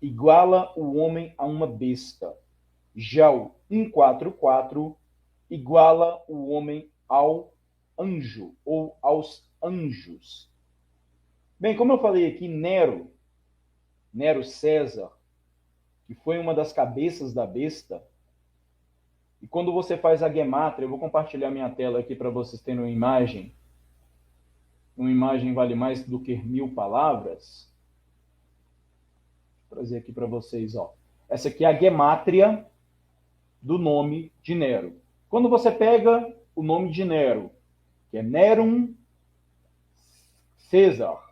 iguala o homem a uma besta. Já o 144 iguala o homem ao anjo ou aos anjos. Bem, como eu falei aqui, Nero César, que foi uma das cabeças da besta, e quando você faz a gemátria, eu vou compartilhar minha tela aqui para vocês terem uma imagem. Uma imagem vale mais do que 1000 palavras. Vou trazer aqui para vocês, ó. Essa aqui é a gemátria do nome de Nero. Quando você pega o nome de Nero, que é Nerum César,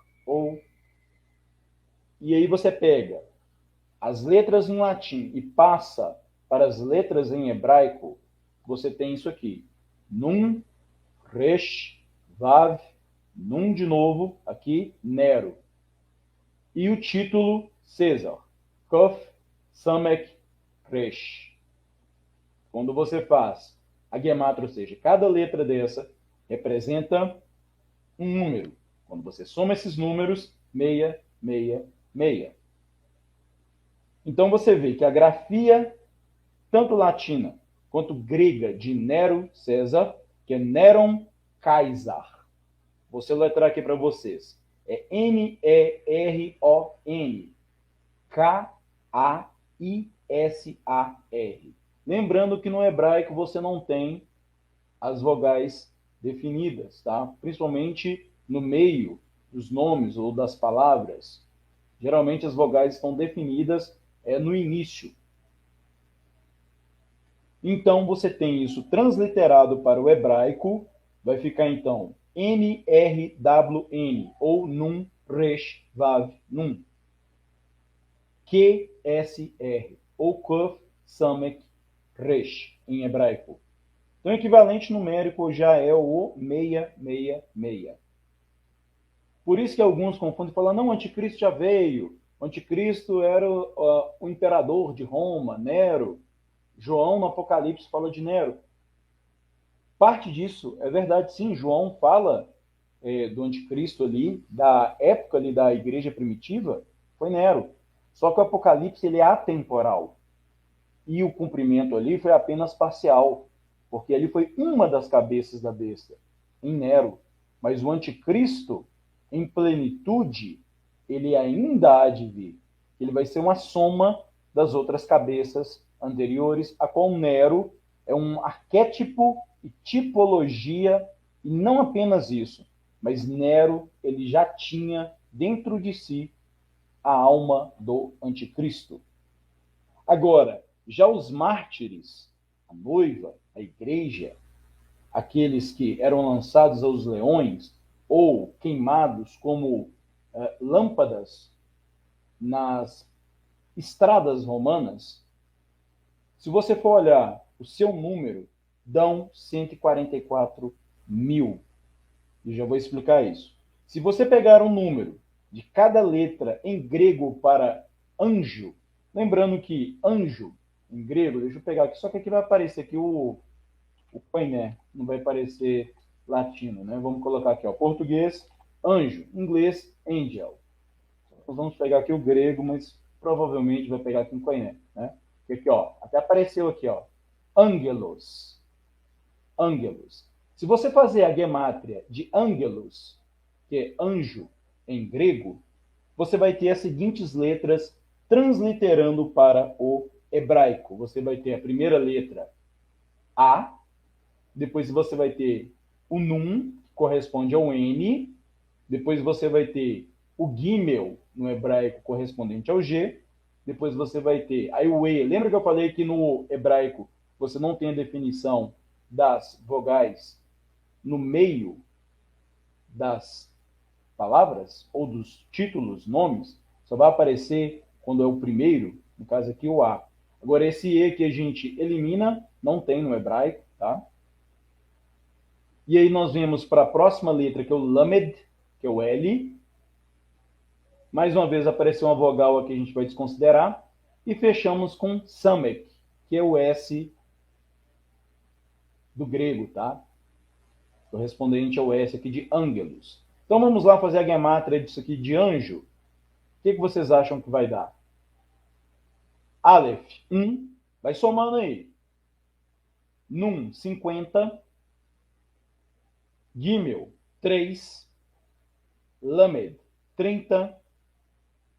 e aí você pega as letras em latim e passa para as letras em hebraico, você tem isso aqui. Nun, Resh, Vav, Nun de novo, aqui, Nero. E o título, César. Kof, Samek, Resh. Quando você faz a gemátria, ou seja, cada letra dessa representa um número. Quando você soma esses números, 666. Então você vê que a grafia, tanto latina quanto grega, de Nero César, que é Neron Caesar. Vou letrar aqui para vocês. É Neron Kaisar. Lembrando que no hebraico você não tem as vogais definidas, tá? Principalmente no meio dos nomes ou das palavras. Geralmente as vogais estão definidas no início. Então você tem isso transliterado para o hebraico, vai ficar então NRWN, ou Nun Resh Vav Nun. QSR, ou Kuf Samek Resh, em hebraico. Então, o equivalente numérico já é o 666. Por isso que alguns confundem e falam, não, o anticristo já veio. O anticristo era o imperador de Roma, Nero. João, no Apocalipse, fala de Nero. Parte disso é verdade, sim. João fala do anticristo ali, da época ali da igreja primitiva, foi Nero. Só que o Apocalipse ele é atemporal. E o cumprimento ali foi apenas parcial, porque ele foi uma das cabeças da besta, em Nero. Mas o anticristo, em plenitude, ele ainda há de vir. Ele vai ser uma soma das outras cabeças anteriores, a qual Nero é um arquétipo e tipologia, e não apenas isso, mas Nero ele já tinha dentro de si a alma do anticristo. Agora, já os mártires, a noiva, a igreja, aqueles que eram lançados aos leões ou queimados como lâmpadas nas estradas romanas, se você for olhar o seu número, dão 144 mil. E já vou explicar isso. Se você pegar um número de cada letra em grego para anjo, lembrando que anjo, em grego, deixa eu pegar aqui, só que aqui vai aparecer aqui o koiné, não vai aparecer latino, né? Vamos colocar aqui, ó, português, anjo, inglês, angel. Nós vamos pegar aqui o grego, mas provavelmente vai pegar aqui um koiné, né? Aqui, ó, até apareceu aqui, ó, angelos. Angelos. Se você fazer a gemátria de angelos, que é anjo em grego, você vai ter as seguintes letras transliterando para o hebraico. Você vai ter a primeira letra A, depois você vai ter o Nun, que corresponde ao N, depois você vai ter o Gimel, no hebraico, correspondente ao G, depois você vai ter aí o E. Lembra que eu falei que no hebraico você não tem a definição das vogais no meio das palavras ou dos títulos, nomes, só vai aparecer quando é o primeiro, no caso aqui o A. Agora esse E que a gente elimina, não tem no hebraico, tá? E aí nós vemos para a próxima letra, que é o Lamed, que é o L. Mais uma vez apareceu uma vogal aqui que a gente vai desconsiderar. E fechamos com Samek, que é o S do grego, tá? Correspondente ao S aqui de Angelus. Então vamos lá fazer a gemátria disso aqui de anjo. que vocês acham que vai dar? Aleph, 1, vai somando aí. Nun, 50. Gimel, 3. Lamed, 30.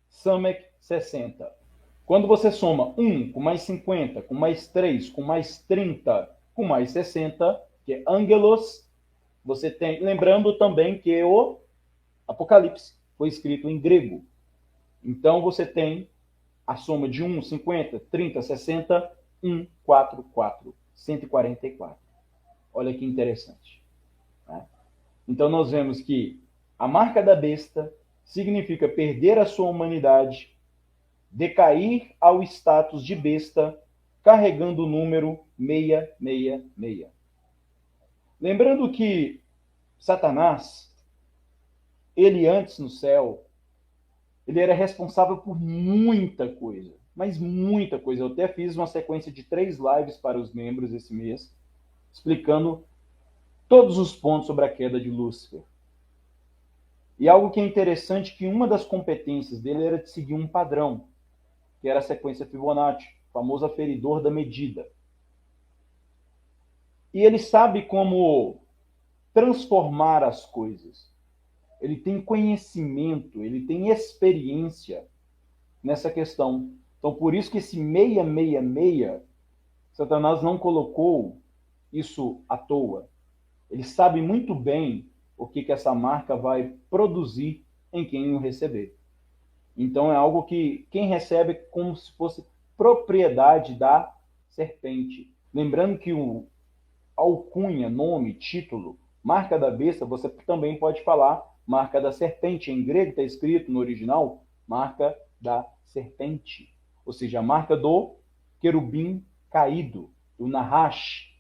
Samek, 60. Quando você soma 1 com mais 50, com mais 3, com mais 30, com mais 60, que é Angelos, você tem... Lembrando também que o Apocalipse foi escrito em grego. Então você tem a soma de 1, 50, 30, 60, 1, 4, 4. 144. Olha que interessante. Né? Então nós vemos que a marca da besta significa perder a sua humanidade, decair ao status de besta, carregando o número 666. Lembrando que Satanás, ele antes no céu, ele era responsável por muita coisa, mas muita coisa. Eu até fiz uma sequência de 3 lives para os membros esse mês, explicando todos os pontos sobre a queda de Lúcifer. E algo que é interessante, que uma das competências dele era de seguir um padrão, que era a sequência Fibonacci, o famoso aferidor da medida. E ele sabe como transformar as coisas. Ele tem conhecimento, ele tem experiência nessa questão. Então, por isso que esse 666, Satanás não colocou isso à toa. Ele sabe muito bem o que essa marca vai produzir em quem o receber. Então, é algo que quem recebe é como se fosse propriedade da serpente. Lembrando que o alcunha, nome, título, marca da besta, você também pode falar marca da serpente. Em grego está escrito no original, marca da serpente. Ou seja, a marca do querubim caído, do Nahash.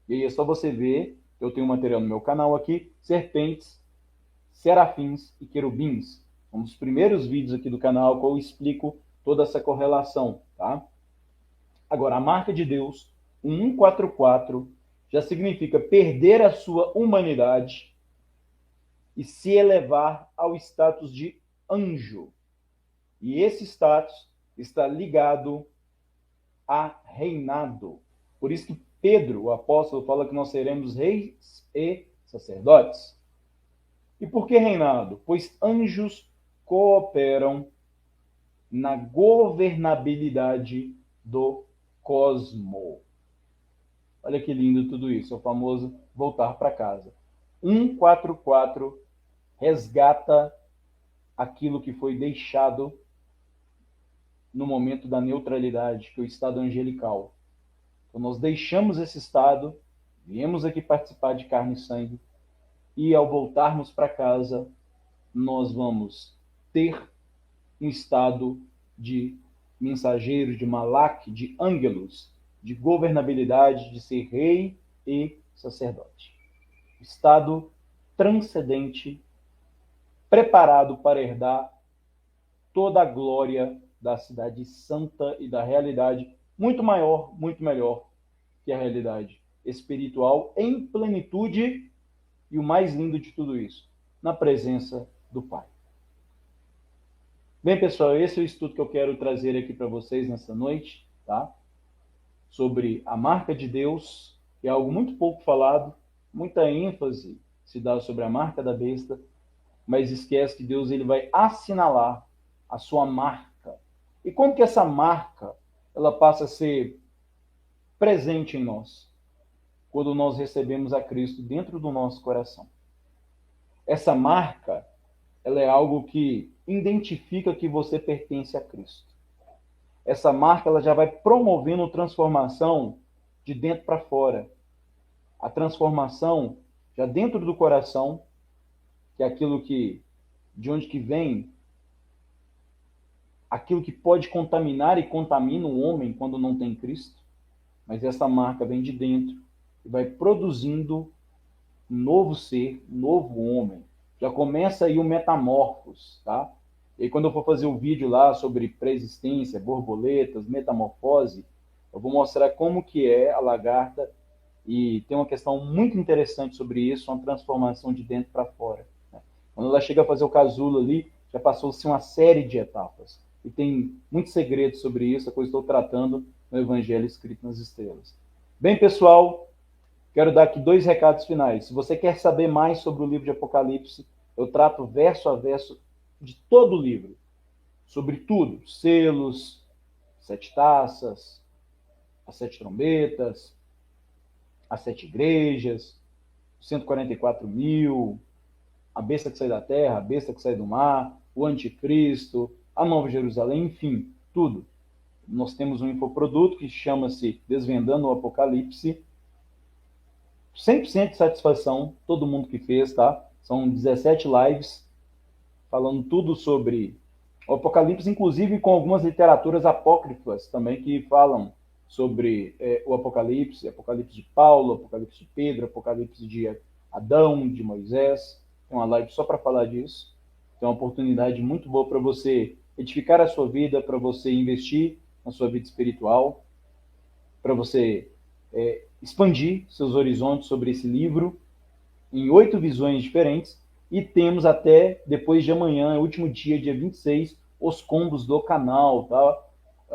E aí é só você ver, eu tenho um material no meu canal aqui, serpentes, serafins e querubins. Um dos primeiros vídeos aqui do canal que eu explico toda essa correlação, tá? Agora, a marca de Deus, o 144, já significa perder a sua humanidade e se elevar ao status de anjo. E esse status está ligado a reinado. Por isso que Pedro, o apóstolo, fala que nós seremos reis e sacerdotes. E por que reinado? Pois anjos cooperam na governabilidade do cosmo. Olha que lindo tudo isso, é o famoso voltar para casa. 144 resgata aquilo que foi deixado no momento da neutralidade, que é o estado angelical. Então nós deixamos esse estado, viemos aqui participar de carne e sangue, e ao voltarmos para casa, nós vamos ter um estado de mensageiro, de malak, de ângelos, de governabilidade, de ser rei e sacerdote. Estado transcendente, preparado para herdar toda a glória da cidade santa e da realidade muito maior, muito melhor que a realidade espiritual em plenitude, e o mais lindo de tudo isso, na presença do Pai. Bem, pessoal, esse é o estudo que eu quero trazer aqui para vocês nessa noite, tá? Sobre a marca de Deus, que é algo muito pouco falado, muita ênfase se dá sobre a marca da besta, mas esquece que Deus ele vai assinalar a sua marca. E como que essa marca ela passa a ser presente em nós? Quando nós recebemos a Cristo dentro do nosso coração. Essa marca ela é algo que identifica que você pertence a Cristo. Essa marca ela já vai promovendo transformação de dentro para fora. A transformação já dentro do coração, que é aquilo que, de onde que vem, aquilo que pode contaminar e contamina o homem quando não tem Cristo. Mas essa marca vem de dentro e vai produzindo um novo ser, um novo homem. Já começa aí o metamorfos, tá? E quando eu for fazer o vídeo lá sobre pré-existência, borboletas, metamorfose, eu vou mostrar como que é a lagarta, e tem uma questão muito interessante sobre isso, uma transformação de dentro para fora. Né? Quando ela chega a fazer o casulo ali, já passou-se uma série de etapas. E tem muitos segredos sobre isso, a coisa que eu estou tratando no Evangelho Escrito nas Estrelas. Bem, pessoal, quero dar aqui 2 recados finais. Se você quer saber mais sobre o livro de Apocalipse, eu trato verso a verso de todo o livro, sobre tudo, selos, 7 taças, as 7 trombetas, as 7 igrejas, 144.000, a besta que sai da terra, a besta que sai do mar, o anticristo, a Nova Jerusalém, enfim, tudo. Nós temos um infoproduto que chama-se Desvendando o Apocalipse. 100% de satisfação, todo mundo que fez, tá? São 17 lives falando tudo sobre o Apocalipse, inclusive com algumas literaturas apócrifas também que falam sobre o Apocalipse, Apocalipse de Paulo, Apocalipse de Pedro, Apocalipse de Adão, de Moisés. Tem uma live só para falar disso. Então é uma oportunidade muito boa para você edificar a sua vida, para você investir na sua vida espiritual, para você expandir seus horizontes sobre esse livro em 8 visões diferentes. E temos até depois de amanhã, último dia 26, os combos do canal, tá?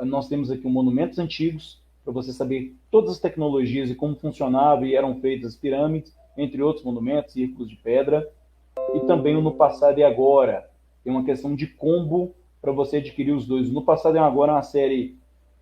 Nós temos aqui o Monumentos Antigos, para você saber todas as tecnologias e como funcionava e eram feitas as pirâmides, entre outros monumentos, círculos de pedra. E também o No Passado e Agora. Tem uma questão de combo para você adquirir os dois. No Passado e Agora é uma série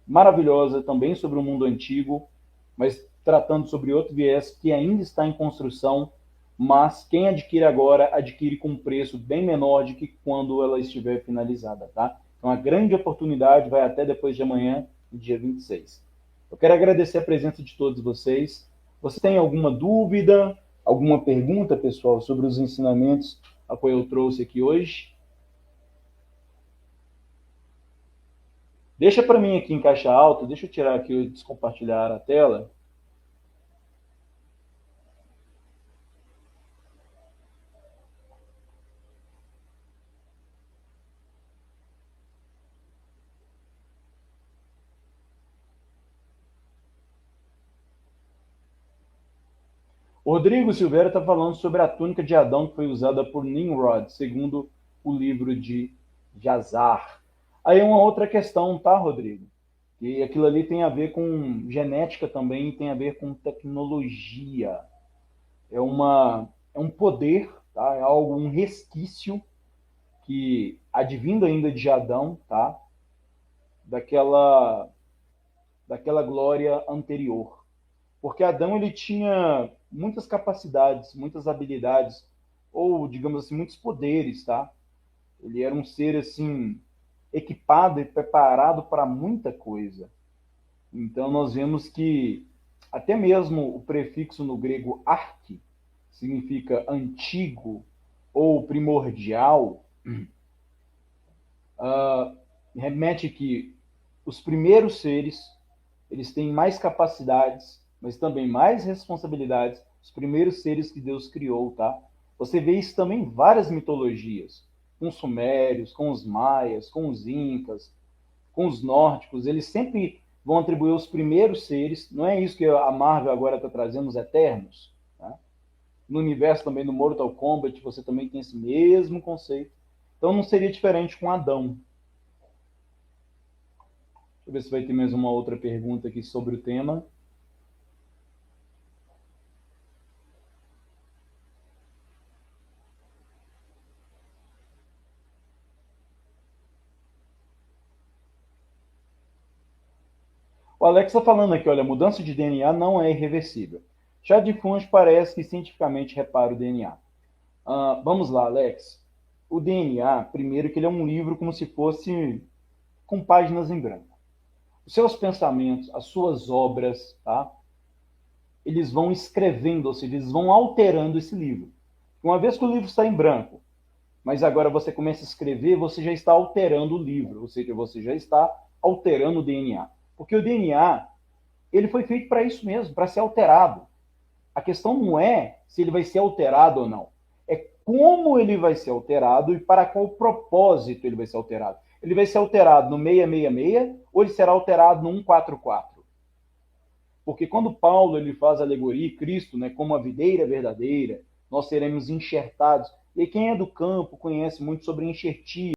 maravilhosa, também sobre o mundo antigo, mas tratando sobre outro viés que ainda está em construção, mas quem adquire agora, adquire com um preço bem menor do que quando ela estiver finalizada, tá? Então, a grande oportunidade vai até depois de amanhã, dia 26. Eu quero agradecer a presença de todos vocês. Você tem alguma dúvida, alguma pergunta, pessoal, sobre os ensinamentos a qual eu trouxe aqui hoje? Deixa para mim aqui em caixa alta, deixa eu tirar aqui o descompartilhar a tela. O Rodrigo Silveira está falando sobre a túnica de Adão que foi usada por Nimrod, segundo o livro de Jazar. Aí é uma outra questão, tá, Rodrigo? E aquilo ali tem a ver com genética também, tem a ver com tecnologia. É um poder, tá? É algo, um resquício que advindo ainda de Adão, tá? Daquela glória anterior. Porque Adão ele tinha muitas capacidades, muitas habilidades, ou digamos assim, muitos poderes, tá? Ele era um ser assim equipado e preparado para muita coisa. Então nós vemos que até mesmo o prefixo no grego arque significa antigo ou primordial, remete que os primeiros seres eles têm mais capacidades, mas também mais responsabilidades, os primeiros seres que Deus criou, tá? Você vê isso também em várias mitologias, com os sumérios, com os maias, com os incas, com os nórdicos, eles sempre vão atribuir os primeiros seres, não é isso que a Marvel agora está trazendo, os Eternos, tá? No universo também do Mortal Kombat, você também tem esse mesmo conceito. Então não seria diferente com Adão. Deixa eu ver se vai ter mais uma outra pergunta aqui sobre o tema. O Alex está falando aqui, olha, a mudança de DNA não é irreversível. Chá de fungo parece que cientificamente repara o DNA. Vamos lá, Alex. O DNA, primeiro que ele é um livro como se fosse com páginas em branco. Os seus pensamentos, as suas obras, tá? Eles vão escrevendo, ou seja, eles vão alterando esse livro. Uma vez que o livro está em branco, mas agora você começa a escrever, você já está alterando o livro, ou seja, você já está alterando o DNA. Porque o DNA, ele foi feito para isso mesmo, para ser alterado. A questão não é se ele vai ser alterado ou não. É como ele vai ser alterado e para qual propósito ele vai ser alterado. Ele vai ser alterado no 666 ou ele será alterado no 144? Porque quando Paulo ele faz a alegoria, Cristo, né, como a videira verdadeira, nós seremos enxertados. E quem é do campo conhece muito sobre enxertia.